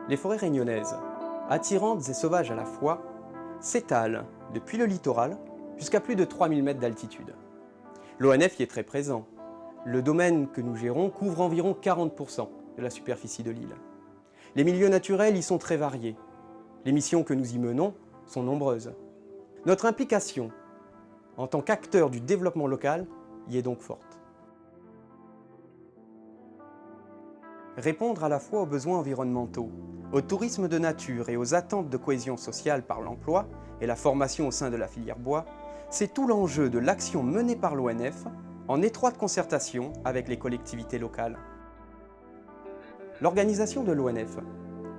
Les forêts réunionnaises, attirantes et sauvages à la fois, s'étalent depuis le littoral jusqu'à plus de 3000 mètres d'altitude. L'ONF y est très présent. Le domaine que nous gérons couvre environ 40% de la superficie de l'île. Les milieux naturels y sont très variés. Les missions que nous y menons sont nombreuses. Notre implication en tant qu'acteur du développement local y est donc forte. Répondre à la fois aux besoins environnementaux, au tourisme de nature et aux attentes de cohésion sociale par l'emploi et la formation au sein de la filière bois, c'est tout l'enjeu de l'action menée par l'ONF en étroite concertation avec les collectivités locales. L'organisation de l'ONF,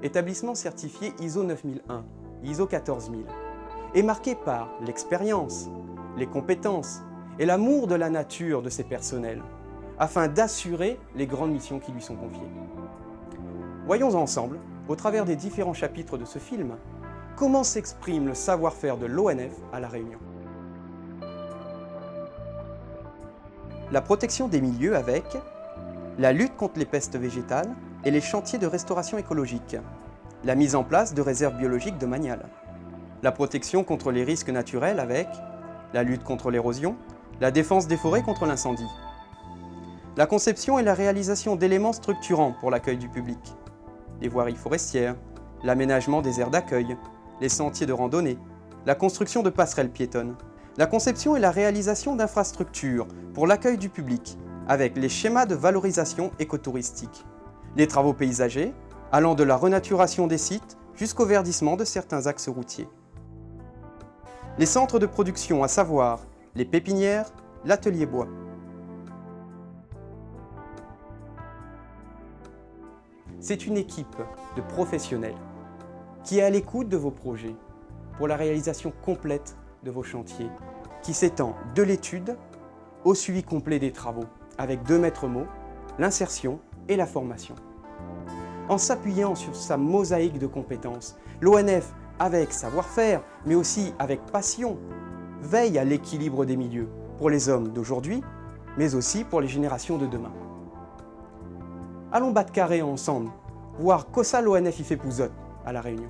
établissement certifié ISO 9001, ISO 14000, est marquée par l'expérience, les compétences et l'amour de la nature de ses personnels, afin d'assurer les grandes missions qui lui sont confiées. Voyons ensemble, au travers des différents chapitres de ce film, comment s'exprime le savoir-faire de l'ONF à La Réunion. La protection des milieux avec la lutte contre les pestes végétales et les chantiers de restauration écologique, la mise en place de réserves biologiques domaniales, la protection contre les risques naturels avec la lutte contre l'érosion, la défense des forêts contre l'incendie, la conception et la réalisation d'éléments structurants pour l'accueil du public, les voiries forestières, l'aménagement des aires d'accueil, les sentiers de randonnée, la construction de passerelles piétonnes, la conception et la réalisation d'infrastructures pour l'accueil du public, avec les schémas de valorisation écotouristique, les travaux paysagers, allant de la renaturation des sites jusqu'au verdissement de certains axes routiers. Les centres de production, à savoir les pépinières, l'atelier bois. C'est une équipe de professionnels qui est à l'écoute de vos projets pour la réalisation complète de vos chantiers, qui s'étend de l'étude au suivi complet des travaux, avec 2 maîtres mots, l'insertion et la formation. En s'appuyant sur sa mosaïque de compétences, l'ONF, avec savoir-faire, mais aussi avec passion, veille à l'équilibre des milieux, pour les hommes d'aujourd'hui, mais aussi pour les générations de demain. Allons battre carré ensemble, voir qu'ossa l'ONF y fait pouzotte à La Réunion.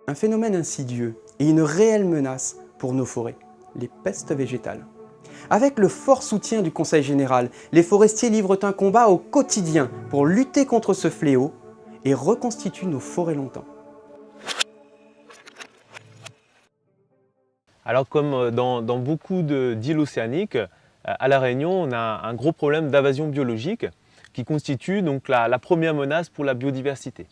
Un phénomène insidieux et une réelle menace pour nos forêts, les pestes végétales. Avec le fort soutien du Conseil général, les forestiers livrent un combat au quotidien pour lutter contre ce fléau et reconstituent nos forêts longtemps. Alors comme dans beaucoup d'îles océaniques, à La Réunion, on a un gros problème d'invasion biologique qui constitue donc la première menace pour la biodiversité.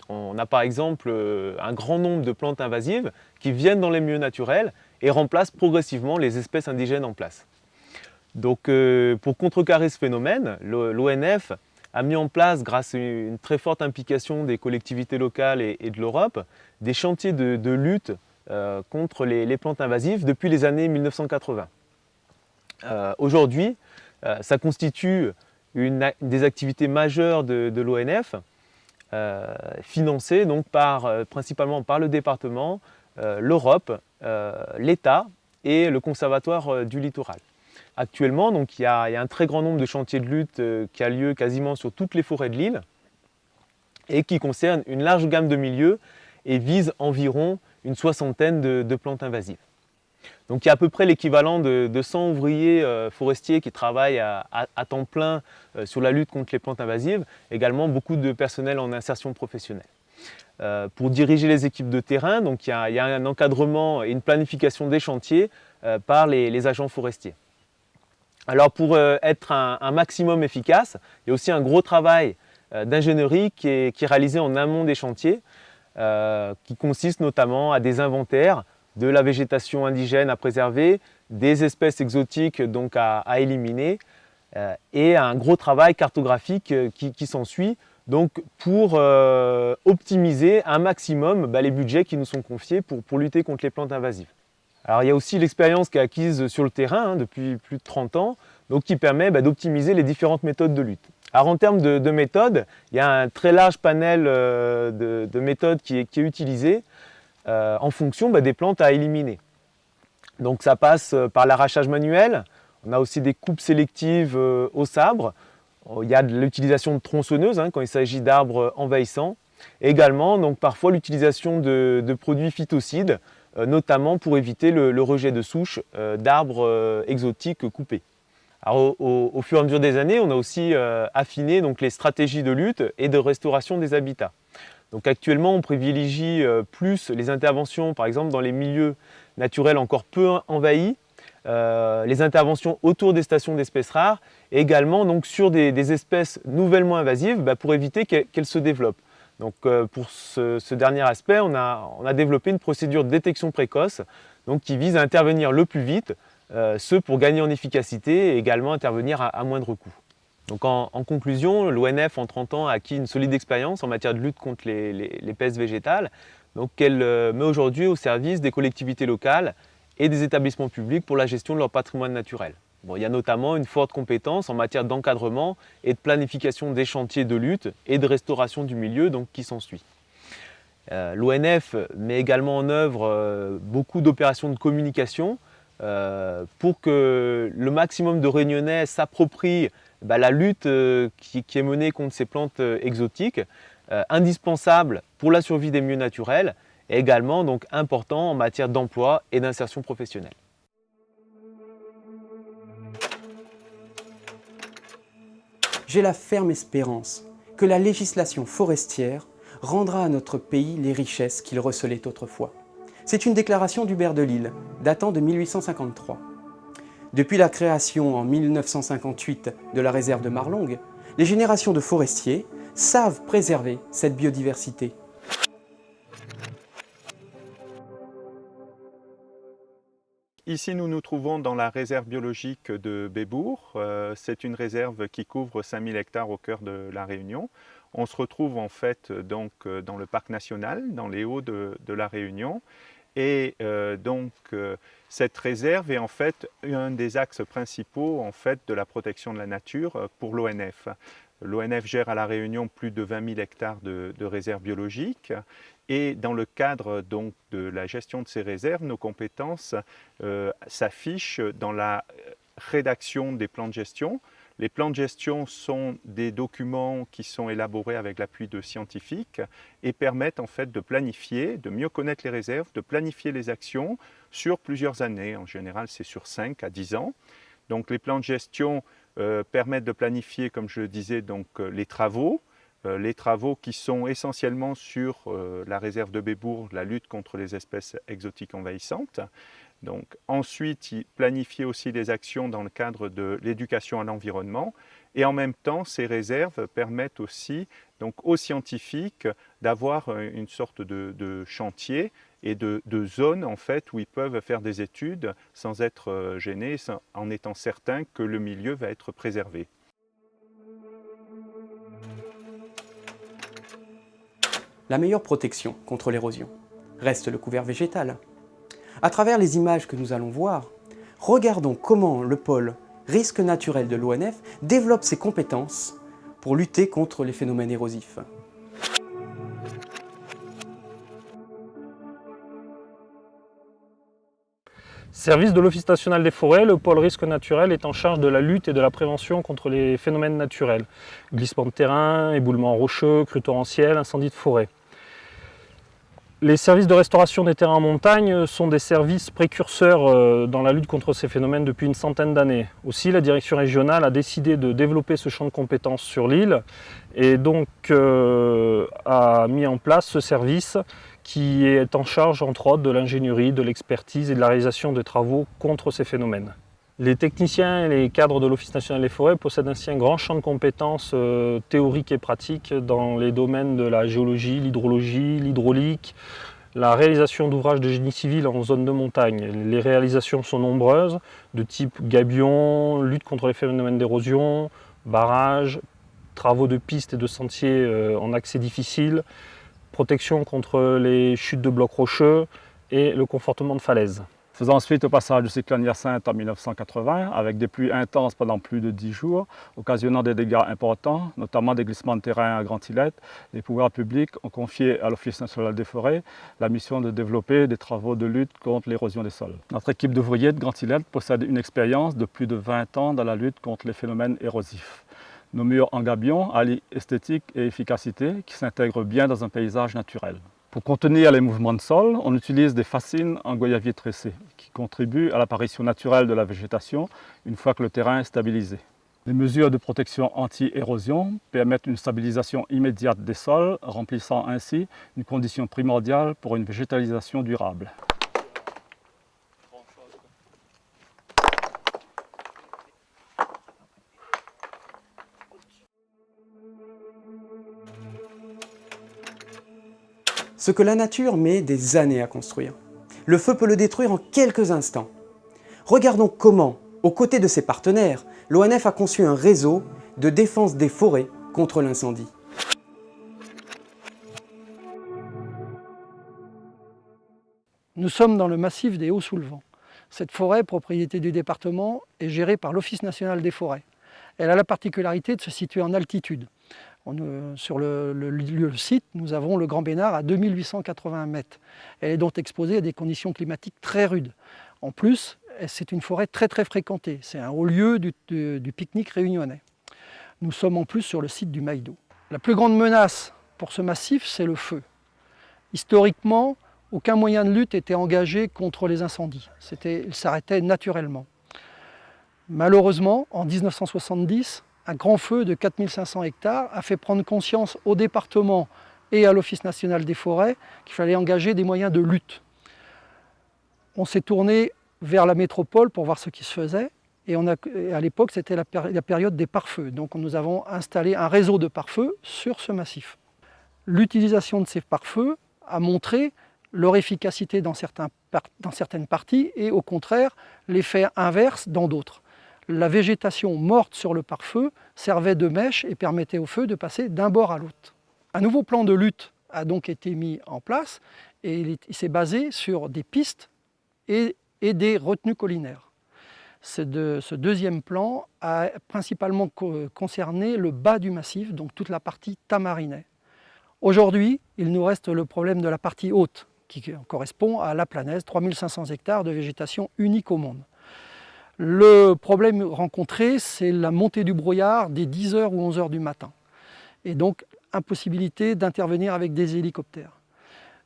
On a par exemple un grand nombre de plantes invasives qui viennent dans les milieux naturels et remplacent progressivement les espèces indigènes en place. Donc pour contrecarrer ce phénomène, l'ONF a mis en place, grâce à une très forte implication des collectivités locales et de l'Europe, des chantiers de lutte contre les plantes invasives depuis les années 1980. Aujourd'hui, ça constitue une des activités majeures de l'ONF, financée donc principalement par le département, l'Europe, l'État et le Conservatoire du littoral. Actuellement, donc, il y a un très grand nombre de chantiers de lutte qui a lieu quasiment sur toutes les forêts de l'île et qui concernent une large gamme de milieux et visent environ une soixantaine de plantes invasives. Donc il y a à peu près l'équivalent de 100 ouvriers forestiers qui travaillent à temps plein sur la lutte contre les plantes invasives, également beaucoup de personnel en insertion professionnelle. Pour diriger les équipes de terrain, donc il y a un encadrement et une planification des chantiers par les agents forestiers. Alors pour être un maximum efficace, il y a aussi un gros travail d'ingénierie qui est réalisé en amont des chantiers, qui consiste notamment à des inventaires de la végétation indigène à préserver, des espèces exotiques donc à éliminer, et un gros travail cartographique qui s'ensuit donc pour optimiser un maximum les budgets qui nous sont confiés pour lutter contre les plantes invasives. Alors il y a aussi l'expérience qui est acquise sur le terrain depuis plus de 30 ans, donc qui permet d'optimiser les différentes méthodes de lutte. Alors en termes de méthodes, il y a un très large panel de méthodes qui est utilisé en fonction des plantes à éliminer. Donc ça passe par l'arrachage manuel, on a aussi des coupes sélectives au sabre, il y a de l'utilisation de tronçonneuses quand il s'agit d'arbres envahissants, et également donc, parfois l'utilisation de produits phytocides, notamment pour éviter le rejet de souches d'arbres exotiques coupés. Alors, au fur et à mesure des années, on a aussi affiné donc, les stratégies de lutte et de restauration des habitats. Donc, actuellement, on privilégie plus les interventions, par exemple, dans les milieux naturels encore peu envahis, les interventions autour des stations d'espèces rares, et également donc, sur des espèces nouvellement invasives pour éviter qu'elles se développent. Donc, pour ce dernier aspect, on a développé une procédure de détection précoce donc, qui vise à intervenir le plus vite, ce pour gagner en efficacité et également intervenir à moindre coût. Donc en conclusion, l'ONF en 30 ans a acquis une solide expérience en matière de lutte contre les pestes végétales, donc qu'elle met aujourd'hui au service des collectivités locales et des établissements publics pour la gestion de leur patrimoine naturel. Bon, il y a notamment une forte compétence en matière d'encadrement et de planification des chantiers de lutte et de restauration du milieu donc, qui s'ensuit. L'ONF met également en œuvre beaucoup d'opérations de communication pour que le maximum de Réunionnais s'approprient la lutte qui est menée contre ces plantes exotiques, indispensable pour la survie des milieux naturels et également donc, important en matière d'emploi et d'insertion professionnelle. J'ai la ferme espérance que la législation forestière rendra à notre pays les richesses qu'il recelait autrefois. C'est une déclaration d'Hubert de L'Isle, datant de 1853. Depuis la création en 1958 de la réserve de Marlongue, les générations de forestiers savent préserver cette biodiversité. Ici, nous nous trouvons dans la réserve biologique de Bébour. C'est une réserve qui couvre 5000 hectares au cœur de la Réunion. On se retrouve en fait donc, dans le parc national, dans les hauts de la Réunion. Et cette réserve est en fait un des axes principaux en fait, de la protection de la nature pour l'ONF. L'ONF gère à La Réunion plus de 20 000 hectares de réserves biologiques. Et dans le cadre donc, de la gestion de ces réserves, nos compétences s'affichent dans la rédaction des plans de gestion. Les plans de gestion sont des documents qui sont élaborés avec l'appui de scientifiques et permettent en fait de planifier, de mieux connaître les réserves, de planifier les actions sur plusieurs années. En général, c'est sur 5 à 10 ans. Donc les plans de gestion permettent de planifier, comme je le disais, donc, les travaux qui sont essentiellement sur la réserve de Bébour, la lutte contre les espèces exotiques envahissantes. Donc, ensuite, planifier aussi les actions dans le cadre de l'éducation à l'environnement. Et en même temps, ces réserves permettent aussi donc, aux scientifiques d'avoir une sorte de chantier et de zone en fait, où ils peuvent faire des études sans être gênés, en étant certains que le milieu va être préservé. La meilleure protection contre l'érosion reste le couvert végétal. À travers les images que nous allons voir, regardons comment le pôle risque naturel de l'ONF développe ses compétences pour lutter contre les phénomènes érosifs. Service de l'Office national des forêts, le pôle risque naturel est en charge de la lutte et de la prévention contre les phénomènes naturels. Glissement de terrain, éboulement rocheux, crues torrentielles, incendies de forêt. Les services de restauration des terrains en montagne sont des services précurseurs dans la lutte contre ces phénomènes depuis une centaine d'années. Aussi, la direction régionale a décidé de développer ce champ de compétences sur l'île et donc a mis en place ce service qui est en charge entre autres de l'ingénierie, de l'expertise et de la réalisation de travaux contre ces phénomènes. Les techniciens et les cadres de l'Office national des forêts possèdent ainsi un grand champ de compétences théoriques et pratiques dans les domaines de la géologie, l'hydrologie, l'hydraulique, la réalisation d'ouvrages de génie civil en zone de montagne. Les réalisations sont nombreuses, de type gabion, lutte contre les phénomènes d'érosion, barrages, travaux de pistes et de sentiers en accès difficile, protection contre les chutes de blocs rocheux et le confortement de falaises. Faisant suite au passage du cyclone Hyacinthe en 1980, avec des pluies intenses pendant plus de 10 jours, occasionnant des dégâts importants, notamment des glissements de terrain à Grand-Îlette, les pouvoirs publics ont confié à l'Office national des forêts la mission de développer des travaux de lutte contre l'érosion des sols. Notre équipe d'ouvriers de Grand-Îlette possède une expérience de plus de 20 ans dans la lutte contre les phénomènes érosifs. Nos murs en gabion allient esthétique et efficacité qui s'intègrent bien dans un paysage naturel. Pour contenir les mouvements de sol, on utilise des fascines en goyavier tressé qui contribuent à l'apparition naturelle de la végétation une fois que le terrain est stabilisé. Les mesures de protection anti-érosion permettent une stabilisation immédiate des sols, remplissant ainsi une condition primordiale pour une végétalisation durable. Ce que la nature met des années à construire. Le feu peut le détruire en quelques instants. Regardons comment, aux côtés de ses partenaires, l'ONF a conçu un réseau de défense des forêts contre l'incendie. Nous sommes dans le massif des Hauts-Soulevents. Cette forêt, propriété du département, est gérée par l'Office national des forêts. Elle a la particularité de se situer en altitude. Sur le site, nous avons le Grand Bénard à 2881 mètres. Elle est donc exposée à des conditions climatiques très rudes. En plus, c'est une forêt très fréquentée. C'est un haut lieu du pique-nique réunionnais. Nous sommes en plus sur le site du Maïdo. La plus grande menace pour ce massif, c'est le feu. Historiquement, aucun moyen de lutte n'était engagé contre les incendies. Il s'arrêtait naturellement. Malheureusement, en 1970, un grand feu de 4500 hectares a fait prendre conscience au département et à l'Office national des forêts qu'il fallait engager des moyens de lutte. On s'est tourné vers la métropole pour voir ce qui se faisait et à l'époque c'était la période des pare-feux. Donc nous avons installé un réseau de pare-feux sur ce massif. L'utilisation de ces pare-feux a montré leur efficacité dans certaines parties et au contraire l'effet inverse dans d'autres. La végétation morte sur le pare-feu servait de mèche et permettait au feu de passer d'un bord à l'autre. Un nouveau plan de lutte a donc été mis en place et il s'est basé sur des pistes et des retenues collinaires. Ce deuxième plan a principalement concerné le bas du massif, donc toute la partie Tamarinet. Aujourd'hui, il nous reste le problème de la partie haute, qui correspond à la Planaise, 3500 hectares de végétation unique au monde. Le problème rencontré, c'est la montée du brouillard dès 10h ou 11h du matin. Et donc, impossibilité d'intervenir avec des hélicoptères.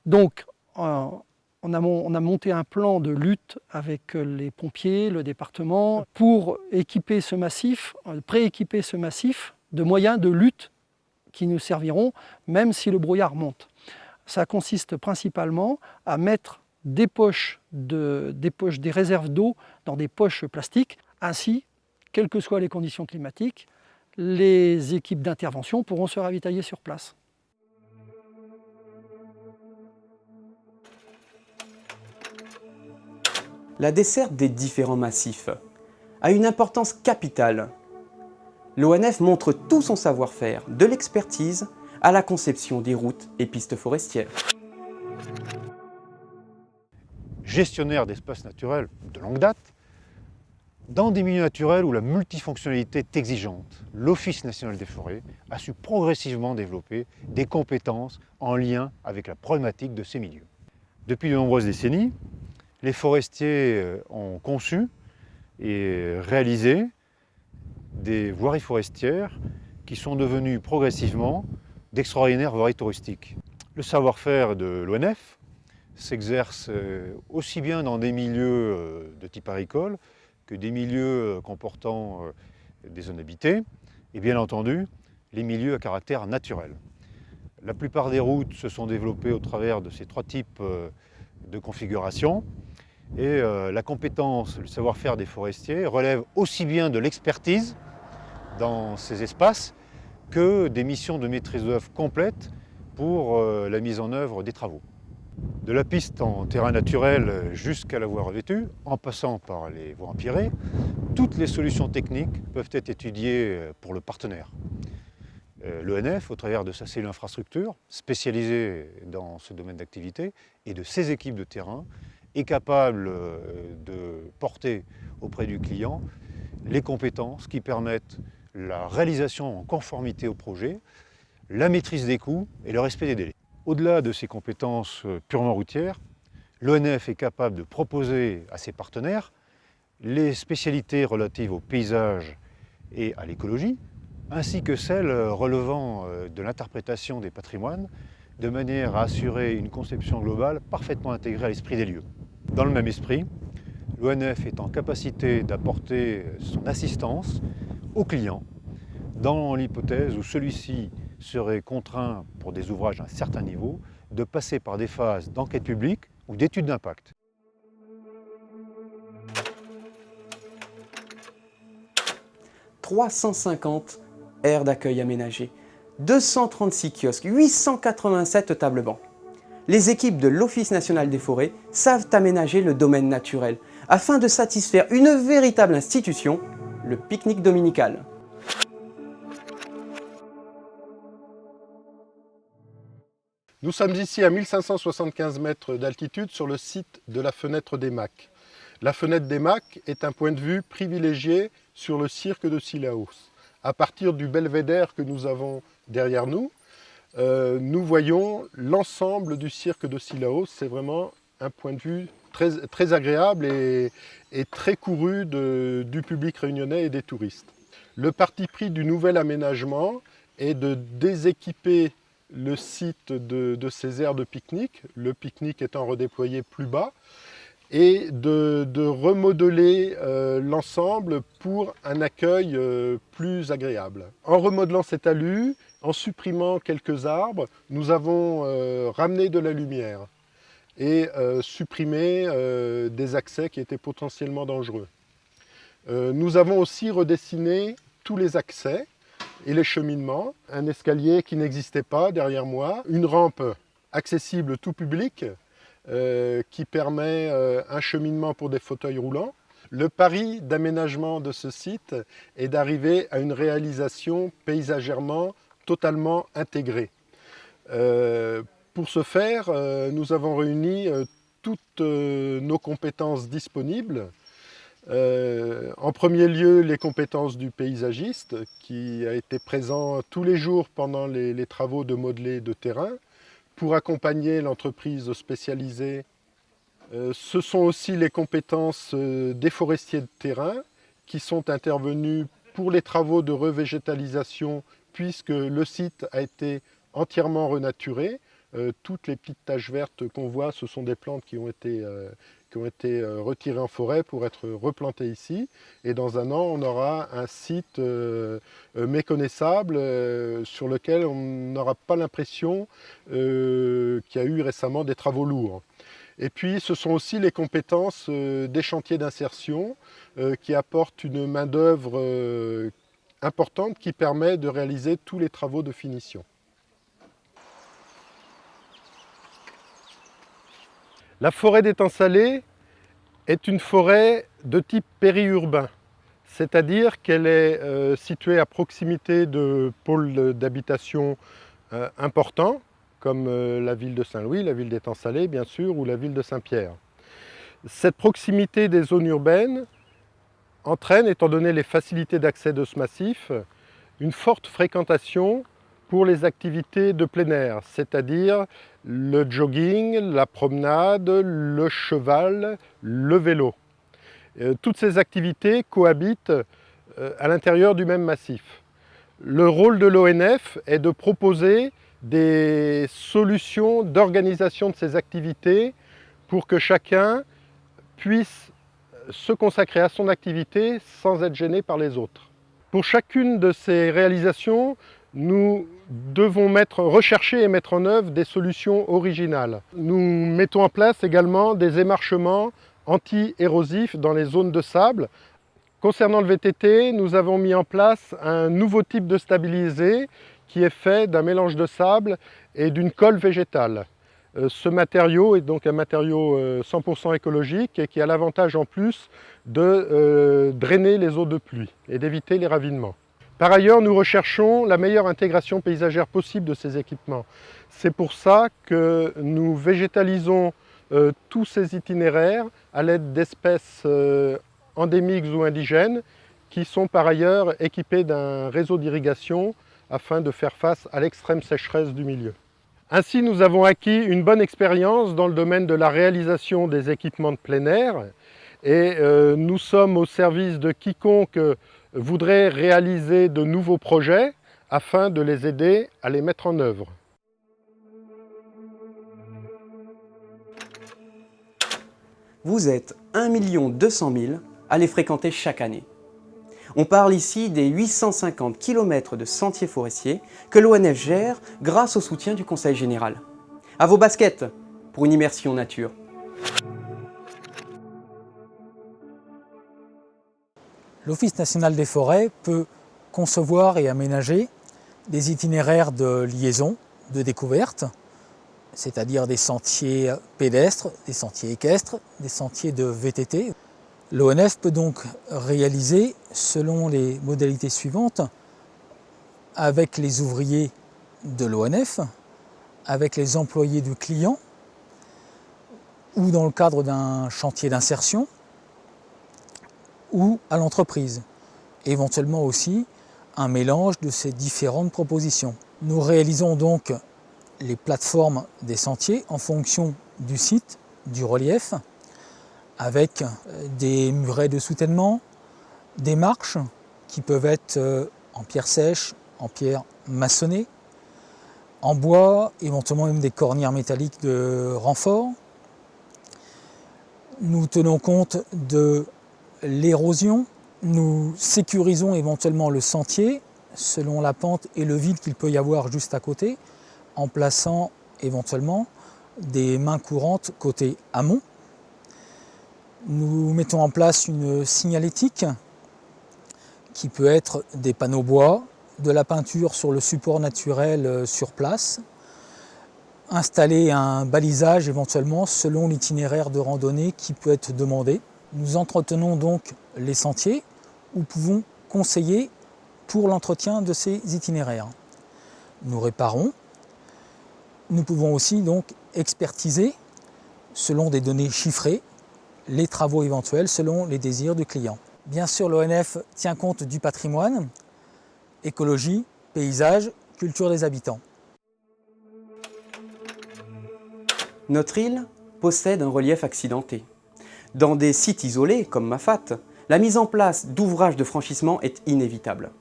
Donc, on a monté un plan de lutte avec les pompiers, le département, pour équiper ce massif, prééquiper ce massif de moyens de lutte qui nous serviront même si le brouillard monte. Ça consiste principalement à mettre des réserves d'eau dans des poches plastiques. Ainsi, quelles que soient les conditions climatiques, les équipes d'intervention pourront se ravitailler sur place. La desserte des différents massifs a une importance capitale. L'ONF montre tout son savoir-faire, de l'expertise à la conception des routes et pistes forestières. Gestionnaire d'espaces naturels de longue date, dans des milieux naturels où la multifonctionnalité est exigeante, l'Office national des forêts a su progressivement développer des compétences en lien avec la problématique de ces milieux. Depuis de nombreuses décennies, les forestiers ont conçu et réalisé des voiries forestières qui sont devenues progressivement d'extraordinaires voiries touristiques. Le savoir-faire de l'ONF s'exerce aussi bien dans des milieux de type agricole que des milieux comportant des zones habitées et bien entendu les milieux à caractère naturel. La plupart des routes se sont développées au travers de ces trois types de configurations et la compétence, le savoir-faire des forestiers relève aussi bien de l'expertise dans ces espaces que des missions de maîtrise d'œuvre complètes pour la mise en œuvre des travaux. De la piste en terrain naturel jusqu'à la voie revêtue, en passant par les voies empierrées, toutes les solutions techniques peuvent être étudiées pour le partenaire. L'ONF, au travers de sa cellule infrastructure, spécialisée dans ce domaine d'activité, et de ses équipes de terrain, est capable de porter auprès du client les compétences qui permettent la réalisation en conformité au projet, la maîtrise des coûts et le respect des délais. Au-delà de ces compétences purement routières, l'ONF est capable de proposer à ses partenaires les spécialités relatives au paysage et à l'écologie, ainsi que celles relevant de l'interprétation des patrimoines, de manière à assurer une conception globale parfaitement intégrée à l'esprit des lieux. Dans le même esprit, l'ONF est en capacité d'apporter son assistance au client dans l'hypothèse où celui-ci serait contraint, pour des ouvrages d'un certain niveau, de passer par des phases d'enquête publique ou d'études d'impact. « 350 aires d'accueil aménagées, 236 kiosques, 887 tables bancs. Les équipes de l'Office national des forêts savent aménager le domaine naturel afin de satisfaire une véritable institution, le pique-nique dominical. Nous sommes ici à 1575 mètres d'altitude sur le site de la Fenêtre des Macs. La Fenêtre des Macs est un point de vue privilégié sur le cirque de Cilaos. À partir du belvédère que nous avons derrière nous, nous voyons l'ensemble du cirque de Cilaos. C'est vraiment un point de vue très agréable et très couru du public réunionnais et des touristes. Le parti pris du nouvel aménagement est de déséquiper le site de ces aires de pique-nique, le pique-nique étant redéployé plus bas, et de remodeler l'ensemble pour un accueil plus agréable. En remodelant cet talus, en supprimant quelques arbres, nous avons ramené de la lumière et supprimé des accès qui étaient potentiellement dangereux. Nous avons aussi redessiné tous les accès et les cheminements, un escalier qui n'existait pas derrière moi, une rampe accessible tout public qui permet un cheminement pour des fauteuils roulants. Le pari d'aménagement de ce site est d'arriver à une réalisation paysagèrement totalement intégrée. Pour ce faire, nous avons réuni toutes nos compétences disponibles. En premier lieu, les compétences du paysagiste qui a été présent tous les jours pendant les travaux de modelé de terrain pour accompagner l'entreprise spécialisée. Ce sont aussi les compétences des forestiers de terrain qui sont intervenus pour les travaux de revégétalisation puisque le site a été entièrement renaturé. Toutes les petites taches vertes qu'on voit, ce sont des plantes qui ont été retirées en forêt pour être replantées ici. Et dans un an, on aura un site méconnaissable sur lequel on n'aura pas l'impression qu'il y a eu récemment des travaux lourds. Et puis, ce sont aussi les compétences des chantiers d'insertion qui apportent une main-d'œuvre importante qui permet de réaliser tous les travaux de finition. La forêt d'étang salé est une forêt de type périurbain, c'est-à-dire qu'elle est située à proximité de pôles d'habitation importants, comme la ville de Saint-Louis, la ville d'étang salé bien sûr, ou la ville de Saint-Pierre. Cette proximité des zones urbaines entraîne, étant donné les facilités d'accès de ce massif, une forte fréquentation pour les activités de plein air, c'est-à-dire le jogging, la promenade, le cheval, le vélo. Toutes ces activités cohabitent à l'intérieur du même massif. Le rôle de l'ONF est de proposer des solutions d'organisation de ces activités pour que chacun puisse se consacrer à son activité sans être gêné par les autres. Pour chacune de ces réalisations, nous devons rechercher et mettre en œuvre des solutions originales. Nous mettons en place également des émarchements anti-érosifs dans les zones de sable. Concernant le VTT, nous avons mis en place un nouveau type de stabilisé qui est fait d'un mélange de sable et d'une colle végétale. Ce matériau est donc un matériau 100% écologique et qui a l'avantage en plus de drainer les eaux de pluie et d'éviter les ravinements. Par ailleurs, nous recherchons la meilleure intégration paysagère possible de ces équipements. C'est pour ça que nous végétalisons tous ces itinéraires à l'aide d'espèces endémiques ou indigènes qui sont par ailleurs équipés d'un réseau d'irrigation afin de faire face à l'extrême sécheresse du milieu. Ainsi, nous avons acquis une bonne expérience dans le domaine de la réalisation des équipements de plein air et nous sommes au service de quiconque voudrait réaliser de nouveaux projets afin de les aider à les mettre en œuvre. Vous êtes 1 200 000 à les fréquenter chaque année. On parle ici des 850 km de sentiers forestiers que l'ONF gère grâce au soutien du Conseil général. À vos baskets pour une immersion nature. L'Office national des forêts peut concevoir et aménager des itinéraires de liaison, de découverte, c'est-à-dire des sentiers pédestres, des sentiers équestres, des sentiers de VTT. L'ONF peut donc réaliser, selon les modalités suivantes, avec les ouvriers de l'ONF, avec les employés du client, ou dans le cadre d'un chantier d'insertion, ou à l'entreprise. Éventuellement aussi un mélange de ces différentes propositions. Nous réalisons donc les plateformes des sentiers en fonction du site, du relief, avec des murets de soutènement, des marches qui peuvent être en pierre sèche, en pierre maçonnée, en bois, éventuellement même des cornières métalliques de renfort. Nous tenons compte de l'érosion, nous sécurisons éventuellement le sentier selon la pente et le vide qu'il peut y avoir juste à côté, en plaçant éventuellement des mains courantes côté amont. Nous mettons en place une signalétique qui peut être des panneaux bois, de la peinture sur le support naturel sur place, installer un balisage éventuellement selon l'itinéraire de randonnée qui peut être demandé. Nous entretenons donc les sentiers ou pouvons conseiller pour l'entretien de ces itinéraires. Nous réparons. Nous pouvons aussi donc expertiser selon des données chiffrées les travaux éventuels selon les désirs du client. Bien sûr, l'ONF tient compte du patrimoine, écologie, paysage, culture des habitants. Notre île possède un relief accidenté. Dans des sites isolés, comme Mafate, la mise en place d'ouvrages de franchissement est inévitable.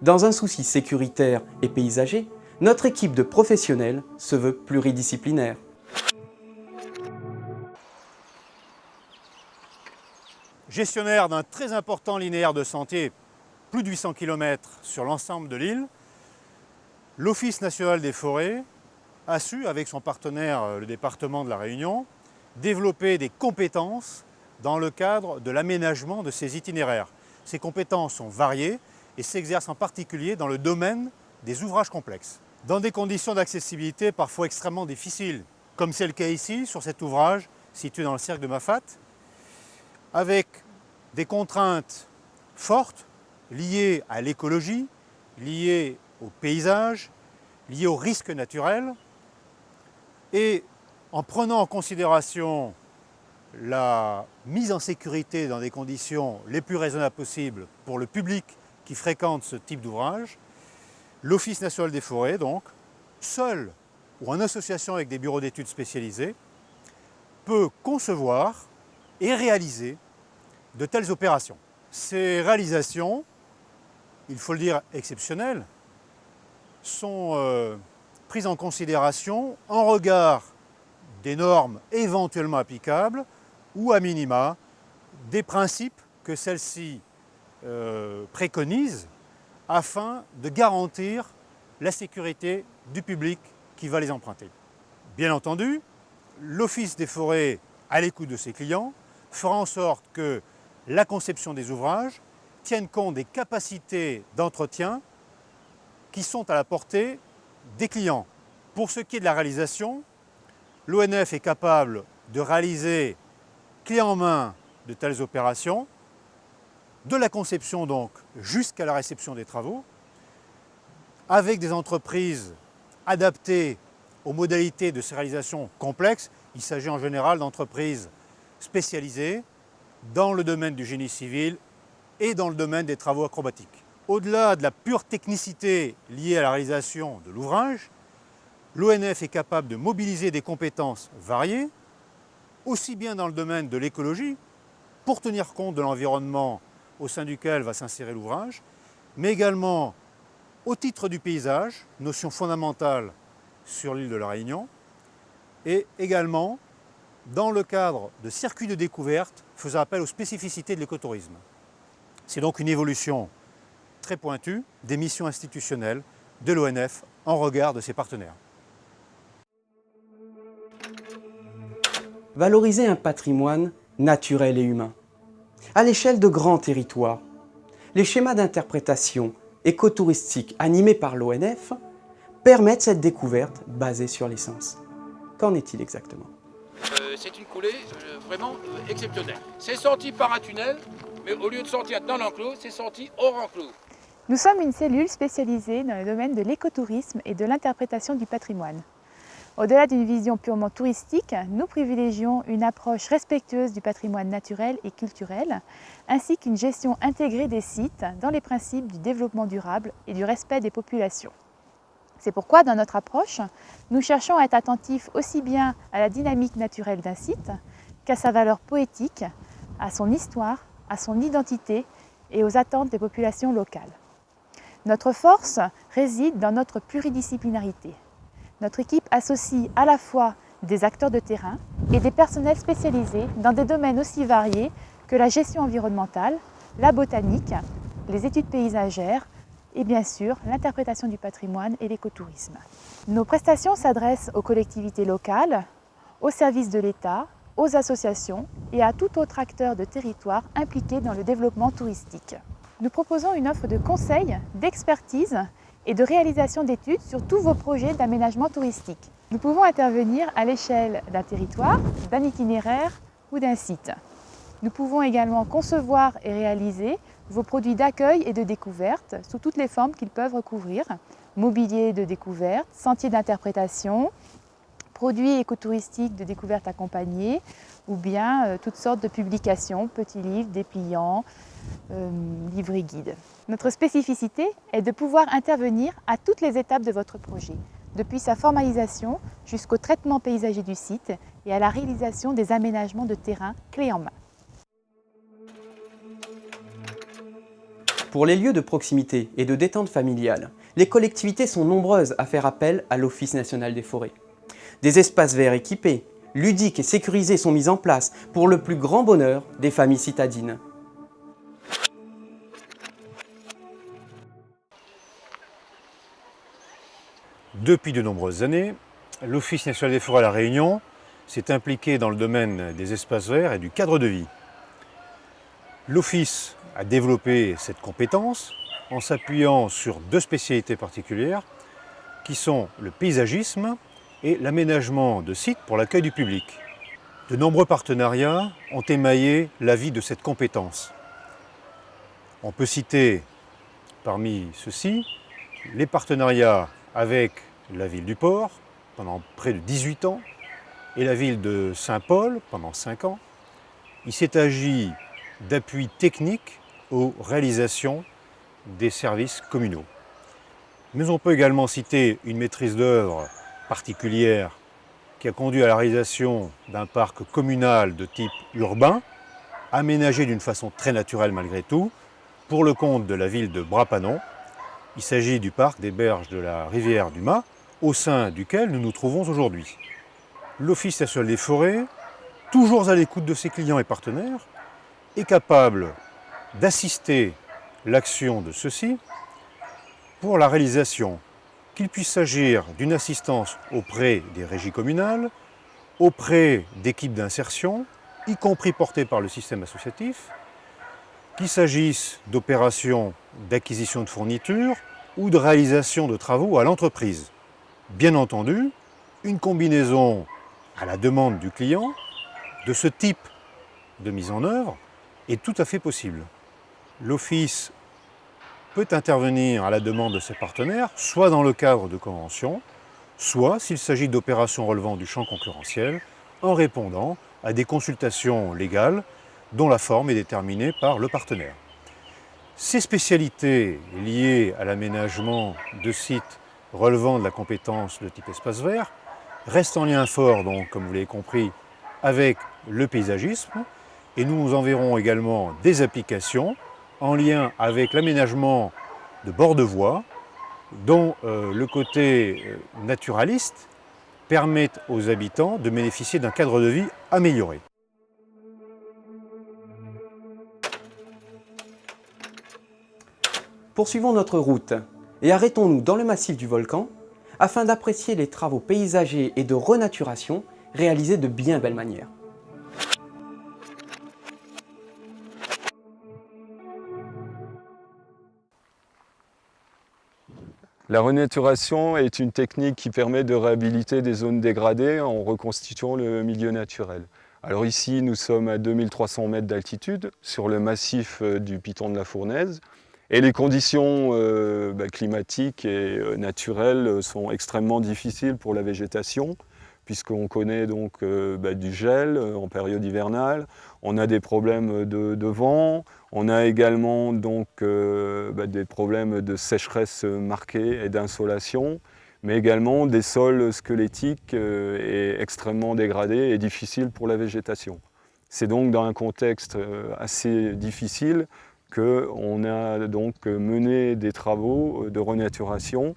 Dans un souci sécuritaire et paysager, notre équipe de professionnels se veut pluridisciplinaire. Gestionnaire d'un très important linéaire de sentiers, plus de 800 km sur l'ensemble de l'île, l'Office national des forêts a su, avec son partenaire le département de la Réunion, développer des compétences dans le cadre de l'aménagement de ces itinéraires. Ces compétences sont variées et s'exercent en particulier dans le domaine des ouvrages complexes, dans des conditions d'accessibilité parfois extrêmement difficiles, comme c'est le cas ici sur cet ouvrage situé dans le cercle de Mafate, avec des contraintes fortes liées à l'écologie, liées au paysage, liées aux risques naturels, et en prenant en considération la mise en sécurité dans des conditions les plus raisonnables possibles pour le public qui fréquente ce type d'ouvrage, l'Office national des forêts, donc, seul ou en association avec des bureaux d'études spécialisés, peut concevoir et réaliser de telles opérations. Ces réalisations, il faut le dire exceptionnelles, sont prises en considération en regard des normes éventuellement applicables ou à minima des principes que celles-ci préconisent afin de garantir la sécurité du public qui va les emprunter. Bien entendu, l'Office des forêts, à l'écoute de ses clients, fera en sorte que la conception des ouvrages tienne compte des capacités d'entretien qui sont à la portée des clients. Pour ce qui est de la réalisation, l'ONF est capable de réaliser clé en main de telles opérations, de la conception donc jusqu'à la réception des travaux, avec des entreprises adaptées aux modalités de ces réalisations complexes Il s'agit en général d'entreprises spécialisées dans le domaine du génie civil et dans le domaine des travaux acrobatiques. Au-delà de la pure technicité liée à la réalisation de l'ouvrage, l'ONF est capable de mobiliser des compétences variées, aussi bien dans le domaine de l'écologie, pour tenir compte de l'environnement au sein duquel va s'insérer l'ouvrage, mais également au titre du paysage, notion fondamentale sur l'île de la Réunion, et également dans le cadre de circuits de découverte faisant appel aux spécificités de l'écotourisme. C'est donc une évolution très pointue des missions institutionnelles de l'ONF en regard de ses partenaires. Valoriser un patrimoine naturel et humain. À l'échelle de grands territoires, les schémas d'interprétation écotouristiques animés par l'ONF permettent cette découverte basée sur l'essence. Qu'en est-il exactement? C'est une coulée vraiment exceptionnelle. C'est sorti par un tunnel, mais au lieu de sortir dans l'enclos, c'est sorti hors enclos. Nous sommes une cellule spécialisée dans le domaine de l'écotourisme et de l'interprétation du patrimoine. Au-delà d'une vision purement touristique, nous privilégions une approche respectueuse du patrimoine naturel et culturel, ainsi qu'une gestion intégrée des sites dans les principes du développement durable et du respect des populations. C'est pourquoi, dans notre approche, nous cherchons à être attentifs aussi bien à la dynamique naturelle d'un site qu'à sa valeur poétique, à son histoire, à son identité et aux attentes des populations locales. Notre force réside dans notre pluridisciplinarité. Notre équipe associe à la fois des acteurs de terrain et des personnels spécialisés dans des domaines aussi variés que la gestion environnementale, la botanique, les études paysagères et bien sûr l'interprétation du patrimoine et l'écotourisme. Nos prestations s'adressent aux collectivités locales, aux services de l'État, aux associations et à tout autre acteur de territoire impliqué dans le développement touristique. Nous proposons une offre de conseils, d'expertise et de réalisation d'études sur tous vos projets d'aménagement touristique. Nous pouvons intervenir à l'échelle d'un territoire, d'un itinéraire ou d'un site. Nous pouvons également concevoir et réaliser vos produits d'accueil et de découverte sous toutes les formes qu'ils peuvent recouvrir. Mobilier de découverte, sentiers d'interprétation, produits écotouristiques de découverte accompagnés ou bien toutes sortes de publications, petits livres, dépliants, livres et guides. Notre spécificité est de pouvoir intervenir à toutes les étapes de votre projet, depuis sa formalisation jusqu'au traitement paysager du site et à la réalisation des aménagements de terrain clés en main. Pour les lieux de proximité et de détente familiale, les collectivités sont nombreuses à faire appel à l'Office national des forêts. Des espaces verts équipés, ludiques et sécurisés sont mis en place pour le plus grand bonheur des familles citadines. Depuis de nombreuses années, l'Office national des forêts à La Réunion s'est impliqué dans le domaine des espaces verts et du cadre de vie. L'Office a développé cette compétence en s'appuyant sur deux spécialités particulières qui sont le paysagisme et l'aménagement de sites pour l'accueil du public. De nombreux partenariats ont émaillé la vie de cette compétence. On peut citer parmi ceux-ci les partenariats avec la ville du Port pendant près de 18 ans et la ville de Saint-Paul pendant 5 ans. Il s'est agi d'appui technique aux réalisations des services communaux. Mais on peut également citer une maîtrise d'œuvre particulière qui a conduit à la réalisation d'un parc communal de type urbain, aménagé d'une façon très naturelle malgré tout, pour le compte de la ville de Brapanon. Il s'agit du parc des berges de la rivière du Mas, au sein duquel nous nous trouvons aujourd'hui. L'Office national des forêts, toujours à l'écoute de ses clients et partenaires, est capable d'assister l'action de ceux-ci pour la réalisation, qu'il puisse s'agir d'une assistance auprès des régies communales, auprès d'équipes d'insertion, y compris portées par le système associatif, qu'il s'agisse d'opérations d'acquisition de fournitures ou de réalisation de travaux à l'entreprise. Bien entendu, une combinaison à la demande du client de ce type de mise en œuvre est tout à fait possible. L'Office peut intervenir à la demande de ses partenaires, soit dans le cadre de conventions, soit s'il s'agit d'opérations relevant du champ concurrentiel, en répondant à des consultations légales dont la forme est déterminée par le partenaire. Ces spécialités liées à l'aménagement de sites relevant de la compétence de type espace vert restent en lien fort, donc, comme vous l'avez compris, avec le paysagisme, et nous en verrons également des applications en lien avec l'aménagement de bords de voies, dont le côté naturaliste permet aux habitants de bénéficier d'un cadre de vie amélioré. Poursuivons notre route et arrêtons-nous dans le massif du volcan afin d'apprécier les travaux paysagers et de renaturation réalisés de bien belle manière. La renaturation est une technique qui permet de réhabiliter des zones dégradées en reconstituant le milieu naturel. Alors ici, nous sommes à 2300 mètres d'altitude sur le massif du Piton de la Fournaise et les conditions climatiques et naturelles sont extrêmement difficiles pour la végétation puisqu'on connaît donc du gel en période hivernale, on a des problèmes de vent, on a également donc des problèmes de sécheresse marquée et d'insolation, mais également des sols squelettiques et extrêmement dégradés et difficiles pour la végétation. C'est donc dans un contexte assez difficile qu'on a donc mené des travaux de renaturation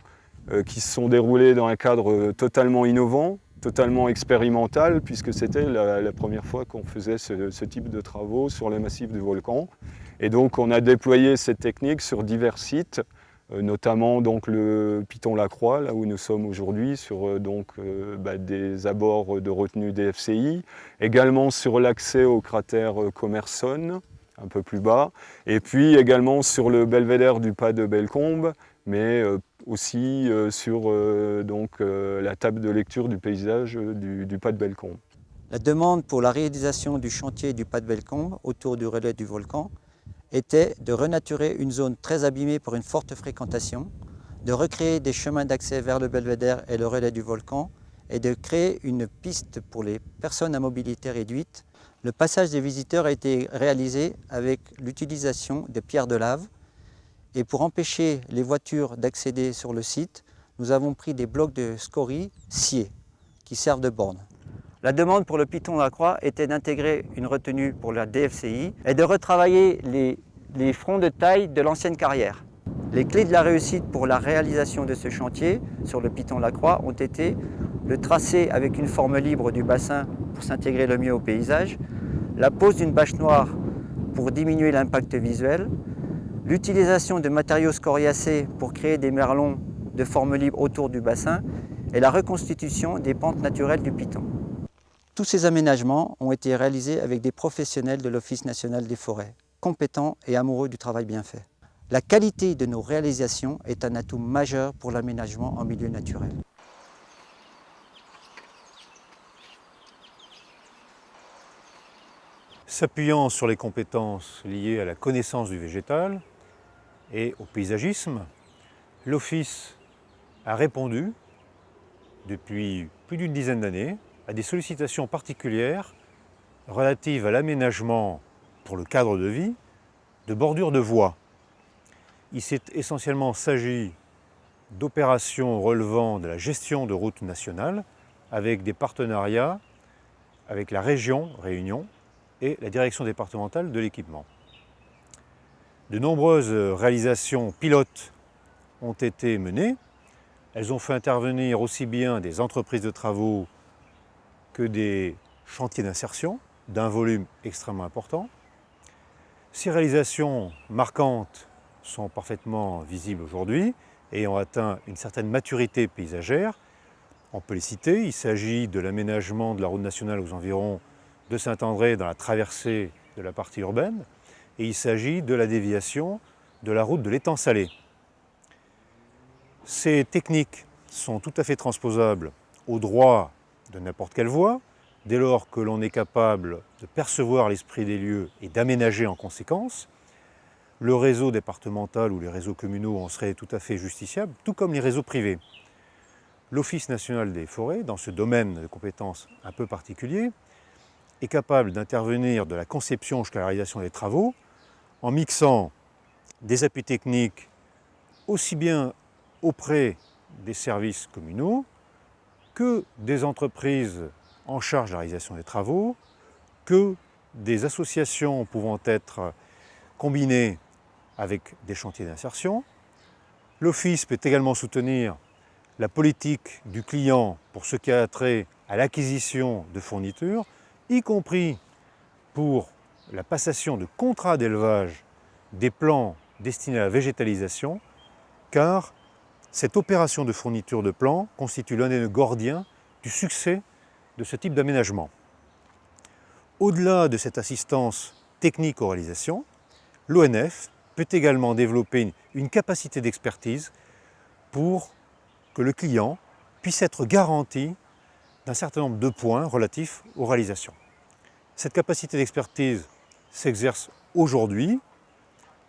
qui se sont déroulés dans un cadre totalement innovant, totalement expérimental, puisque c'était la première fois qu'on faisait ce type de travaux sur le massif du volcan. Et donc on a déployé cette technique sur divers sites, notamment donc le Piton-la-Croix, là où nous sommes aujourd'hui, sur des abords de retenue DFCI, également sur l'accès au cratère Commerson, un peu plus bas, et puis également sur le belvédère du pas de Bellecombe, mais aussi sur la table de lecture du paysage du pas de Bellecombe. La demande pour la réalisation du chantier du pas de Bellecombe autour du relais du volcan était de renaturer une zone très abîmée par une forte fréquentation, de recréer des chemins d'accès vers le belvédère et le relais du volcan et de créer une piste pour les personnes à mobilité réduite. Le passage des visiteurs a été réalisé avec l'utilisation de pierres de lave. Et pour empêcher les voitures d'accéder sur le site, nous avons pris des blocs de scories sciés qui servent de borne. La demande pour le Piton-la-Croix était d'intégrer une retenue pour la DFCI et de retravailler les fronts de taille de l'ancienne carrière. Les clés de la réussite pour la réalisation de ce chantier sur le Piton-la-Croix ont été le tracé avec une forme libre du bassin pour s'intégrer le mieux au paysage, la pose d'une bâche noire pour diminuer l'impact visuel, l'utilisation de matériaux scoriacés pour créer des merlons de forme libre autour du bassin et la reconstitution des pentes naturelles du Piton. Tous ces aménagements ont été réalisés avec des professionnels de l'Office national des forêts, compétents et amoureux du travail bien fait. La qualité de nos réalisations est un atout majeur pour l'aménagement en milieu naturel. S'appuyant sur les compétences liées à la connaissance du végétal et au paysagisme, l'Office a répondu, depuis plus d'une dizaine d'années, à des sollicitations particulières relatives à l'aménagement pour le cadre de vie de bordures de voies. Il s'est essentiellement s'agit d'opérations relevant de la gestion de routes nationales avec des partenariats avec la région Réunion et la direction départementale de l'équipement. De nombreuses réalisations pilotes ont été menées. Elles ont fait intervenir aussi bien des entreprises de travaux que des chantiers d'insertion d'un volume extrêmement important. Ces réalisations marquantes sont parfaitement visibles aujourd'hui et ont atteint une certaine maturité paysagère. On peut les citer. Il s'agit de l'aménagement de la route nationale aux environs de Saint-André dans la traversée de la partie urbaine, et il s'agit de la déviation de la route de l'étang Salé. Ces techniques sont tout à fait transposables au droit de n'importe quelle voie, dès lors que l'on est capable de percevoir l'esprit des lieux et d'aménager en conséquence. Le réseau départemental ou les réseaux communaux en seraient tout à fait justiciables, tout comme les réseaux privés. l'Office national des forêts, dans ce domaine de compétences un peu particulier, est capable d'intervenir de la conception jusqu'à la réalisation des travaux en mixant des appuis techniques aussi bien auprès des services communaux que des entreprises en charge de la réalisation des travaux, que des associations pouvant être combinées avec des chantiers d'insertion. L'Office peut également soutenir la politique du client pour ce qui a trait à l'acquisition de fournitures, y compris pour la passation de contrats d'élevage des plants destinés à la végétalisation, car cette opération de fourniture de plants constitue l'un des nœuds gordiens du succès de ce type d'aménagement. Au-delà de cette assistance technique aux réalisations, l'ONF peut également développer une capacité d'expertise pour que le client puisse être garanti d'un certain nombre de points relatifs aux réalisations. Cette capacité d'expertise s'exerce aujourd'hui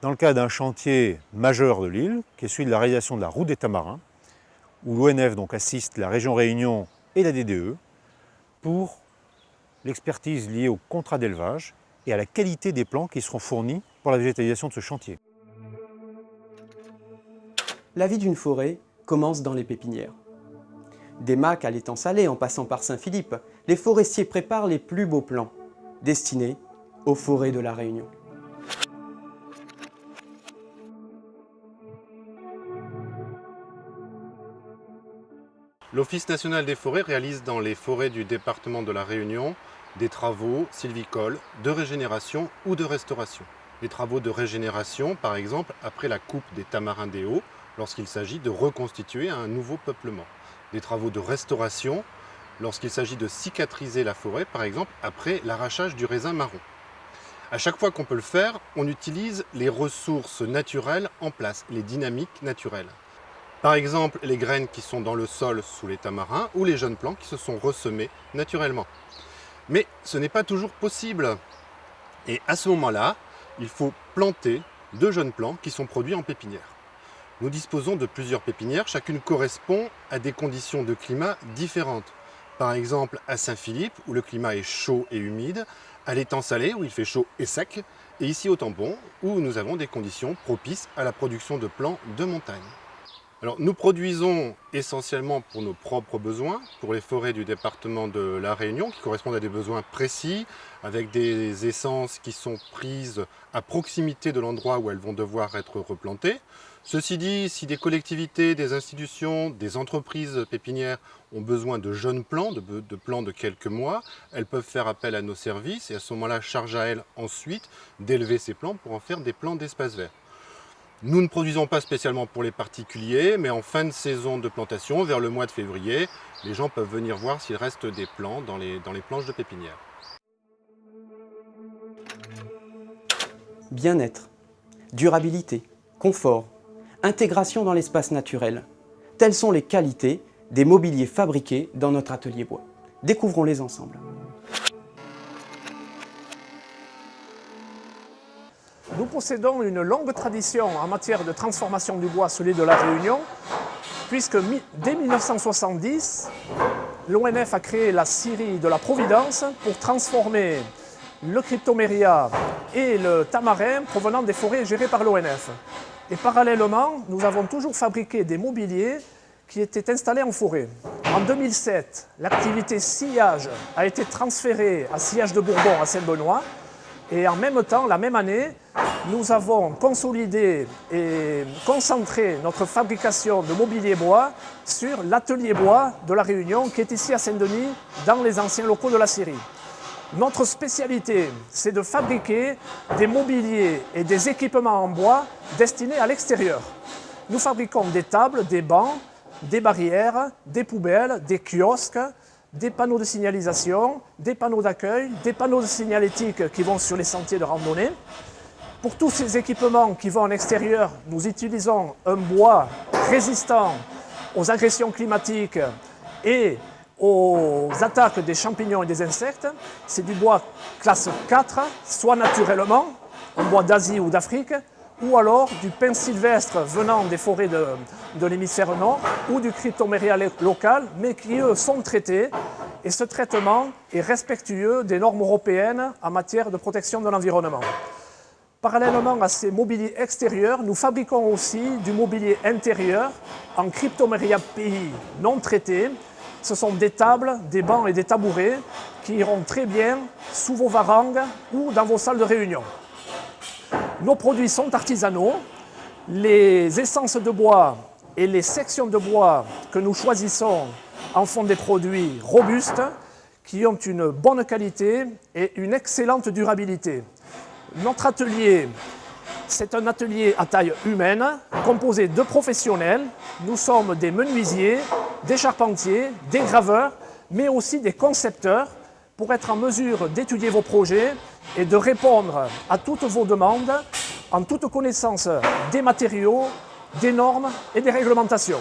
dans le cadre d'un chantier majeur de l'île, qui est celui de la réalisation de la route des Tamarins, où l'ONF donc assiste la région Réunion et la DDE pour l'expertise liée au contrat d'élevage et à la qualité des plants qui seront fournis pour la végétalisation de ce chantier. La vie d'une forêt commence dans les pépinières. Des Macs à l'étang Salé en passant par Saint-Philippe, les forestiers préparent les plus beaux plants, destinés aux forêts de la Réunion. L'Office national des forêts réalise dans les forêts du département de la Réunion des travaux sylvicoles de régénération ou de restauration. Les travaux de régénération, par exemple, après la coupe des tamarins des Hauts, lorsqu'il s'agit de reconstituer un nouveau peuplement. Des travaux de restauration, lorsqu'il s'agit de cicatriser la forêt, par exemple, après l'arrachage du raisin marron. À chaque fois qu'on peut le faire, on utilise les ressources naturelles en place, les dynamiques naturelles. Par exemple, les graines qui sont dans le sol sous les tamarins ou les jeunes plants qui se sont ressemés naturellement. Mais ce n'est pas toujours possible. Et à ce moment-là, il faut planter de jeunes plants qui sont produits en pépinière. Nous disposons de plusieurs pépinières, chacune correspond à des conditions de climat différentes. Par exemple, à Saint-Philippe, où le climat est chaud et humide, à l'étang Salé, où il fait chaud et sec, et ici au Tampon, où nous avons des conditions propices à la production de plants de montagne. Alors, nous produisons essentiellement pour nos propres besoins, pour les forêts du département de la Réunion, qui correspondent à des besoins précis, avec des essences qui sont prises à proximité de l'endroit où elles vont devoir être replantées. Ceci dit, si des collectivités, des institutions, des entreprises pépinières ont besoin de jeunes plants, de plants de quelques mois, elles peuvent faire appel à nos services et à ce moment-là, charge à elles ensuite d'élever ces plants pour en faire des plants d'espace vert. Nous ne produisons pas spécialement pour les particuliers, mais en fin de saison de plantation, vers le mois de février, les gens peuvent venir voir s'il reste des plants dans les planches de pépinière. Bien-être, durabilité, confort, intégration dans l'espace naturel. Telles sont les qualités des mobiliers fabriqués dans notre atelier bois. Découvrons-les ensemble. Nous possédons une longue tradition en matière de transformation du bois sur l'île de la Réunion, puisque dès 1970, l'ONF a créé la scierie de la Providence pour transformer le cryptoméria et le tamarin provenant des forêts gérées par l'ONF. Et parallèlement, nous avons toujours fabriqué des mobiliers qui étaient installés en forêt. En 2007, l'activité sciage a été transférée à Sillage de Bourbon à Saint-Benoît. Et en même temps, la même année, nous avons consolidé et concentré notre fabrication de mobilier bois sur l'atelier bois de la Réunion qui est ici à Saint-Denis, dans les anciens locaux de la scierie. Notre spécialité, c'est de fabriquer des mobiliers et des équipements en bois destinés à l'extérieur. Nous fabriquons des tables, des bancs, des barrières, des poubelles, des kiosques, des panneaux de signalisation, des panneaux d'accueil, des panneaux de signalétique qui vont sur les sentiers de randonnée. Pour tous ces équipements qui vont en extérieur, nous utilisons un bois résistant aux agressions climatiques et aux attaques des champignons et des insectes. C'est du bois classe 4, soit naturellement, un bois d'Asie ou d'Afrique, ou alors du pin sylvestre venant des forêts de l'hémisphère nord ou du cryptoméria local, mais qui eux sont traités. Et ce traitement est respectueux des normes européennes en matière de protection de l'environnement. Parallèlement à ces mobiliers extérieurs, nous fabriquons aussi du mobilier intérieur en cryptoméria PI non traité. Ce sont des tables, des bancs et des tabourets qui iront très bien sous vos varangues ou dans vos salles de réunion. Nos produits sont artisanaux. Les essences de bois et les sections de bois que nous choisissons en font des produits robustes qui ont une bonne qualité et une excellente durabilité. Notre atelier, c'est un atelier à taille humaine composé de professionnels. Nous sommes des menuisiers, des charpentiers, des graveurs, mais aussi des concepteurs pour être en mesure d'étudier vos projets et de répondre à toutes vos demandes en toute connaissance des matériaux, des normes et des réglementations.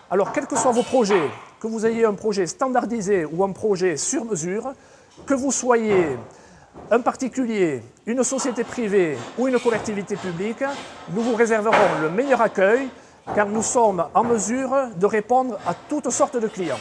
Alors, quels que soient vos projets, que vous ayez un projet standardisé ou un projet sur mesure, que vous soyez un particulier, une société privée ou une collectivité publique, nous vous réserverons le meilleur accueil car nous sommes en mesure de répondre à toutes sortes de clients.